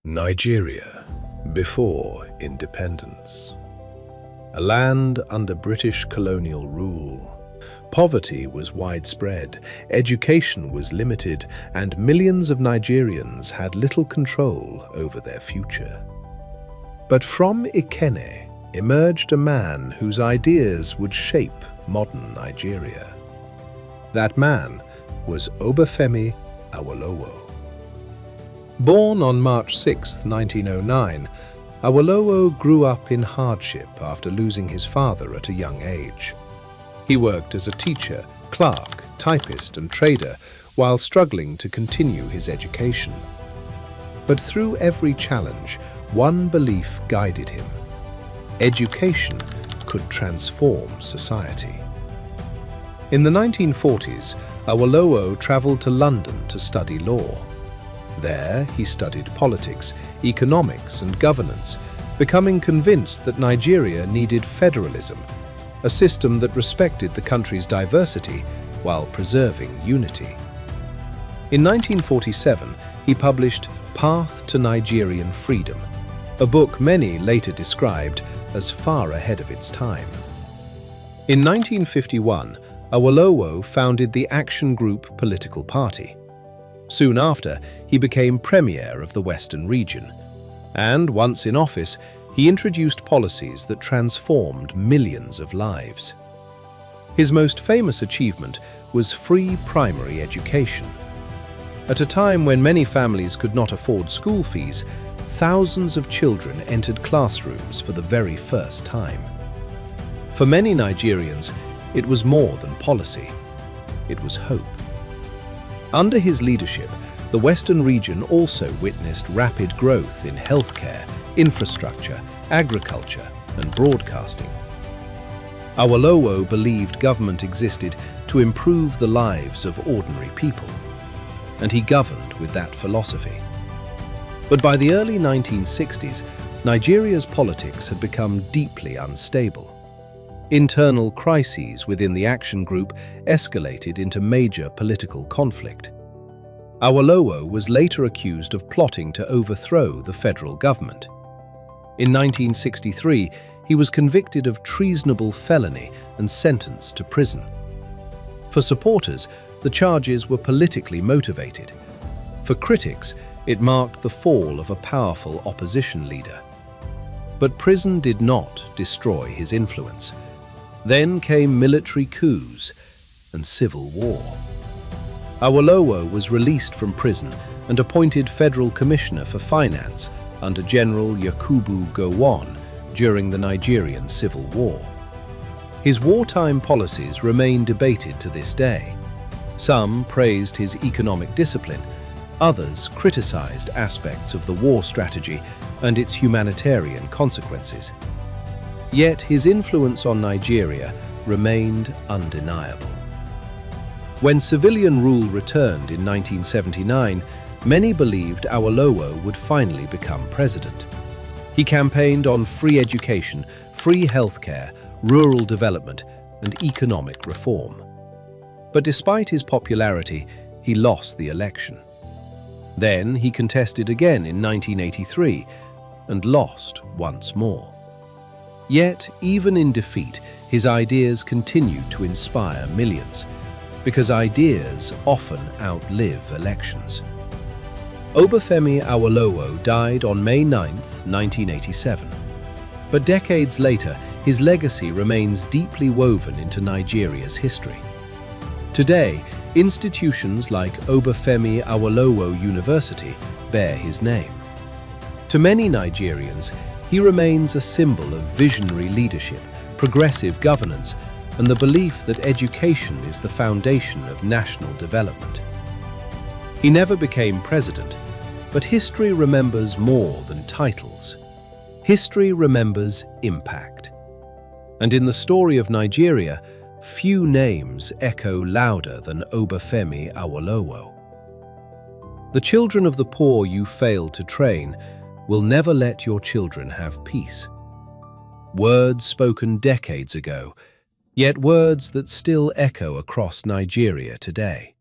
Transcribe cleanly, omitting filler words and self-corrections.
Nigeria, before independence. A land under British colonial rule. Poverty was widespread, education was limited, and millions of Nigerians had little control over their future. But from Ikenne emerged a man whose ideas would shape modern Nigeria. That man was Obafemi Awolowo. Born on March 6, 1909, Awolowo grew up in hardship after losing his father at a young age. He worked as a teacher, clerk, typist, and trader while struggling to continue his education. But through every challenge, one belief guided him: education could transform society. In the 1940s, Awolowo traveled to London to study law. There, he studied politics, economics, and governance, becoming convinced that Nigeria needed federalism, a system that respected the country's diversity while preserving unity. In 1947, he published Path to Nigerian Freedom, a book many later described as far ahead of its time. In 1951, Awolowo founded the Action Group political party. Soon after, he became Premier of the Western region, and once in office, he introduced policies that transformed millions of lives. His most famous achievement was free primary education. At a time when many families could not afford school fees, thousands of children entered classrooms for the very first time. For many Nigerians, it was more than policy. It was hope. Under his leadership, the Western region also witnessed rapid growth in healthcare, infrastructure, agriculture, and broadcasting. Awolowo believed government existed to improve the lives of ordinary people, and he governed with that philosophy. But by the early 1960s, Nigeria's politics had become deeply unstable. Internal crises within the Action Group escalated into major political conflict. Awolowo was later accused of plotting to overthrow the federal government. In 1963, he was convicted of treasonable felony and sentenced to prison. For supporters, the charges were politically motivated. For critics, it marked the fall of a powerful opposition leader. But prison did not destroy his influence. Then came military coups and civil war. Awolowo was released from prison and appointed Federal Commissioner for Finance under General Yakubu Gowon during the Nigerian Civil War. His wartime policies remain debated to this day. Some praised his economic discipline, others criticized aspects of the war strategy and its humanitarian consequences. Yet his influence on Nigeria remained undeniable. When civilian rule returned in 1979, many believed Awolowo would finally become president. He campaigned on free education, free healthcare, rural development, and economic reform. But despite his popularity, he lost the election. Then he contested again in 1983 and lost once more. Yet, even in defeat, his ideas continued to inspire millions, because ideas often outlive elections. Obafemi Awolowo died on May 9, 1987. But decades later, his legacy remains deeply woven into Nigeria's history. Today, institutions like Obafemi Awolowo University bear his name. To many Nigerians, he remains a symbol of visionary leadership, progressive governance, and the belief that education is the foundation of national development. He never became president, but history remembers more than titles. History remembers impact. And in the story of Nigeria, few names echo louder than Obafemi Awolowo. The children of the poor you failed to train will never let your children have peace. Words spoken decades ago, yet words that still echo across Nigeria today.